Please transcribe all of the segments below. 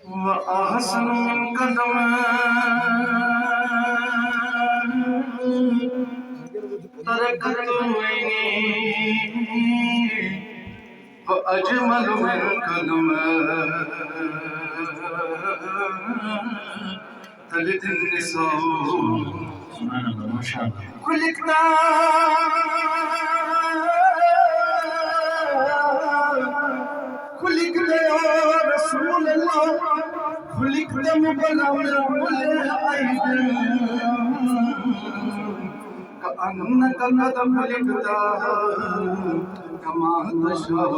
وأحسن من قدم تركت عيني وأجمل من قدم تلد النساء سبحان الله ما شاء الله. خلقنا يا رسول الله خلقنا مبلغ من كل عيب كأنك قد خلقت كما تشاء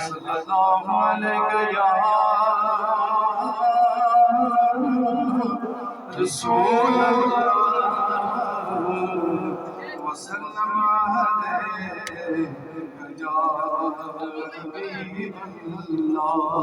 صلى الله عليك يا رسول الله وسلم عليك يا حبيب الله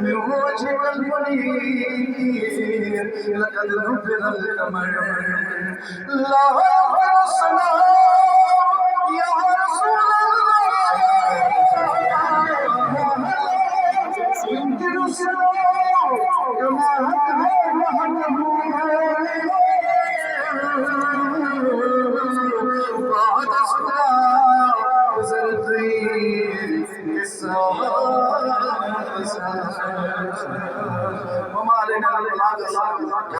من وجهك المنير لقد نفذ القمر لا يصنع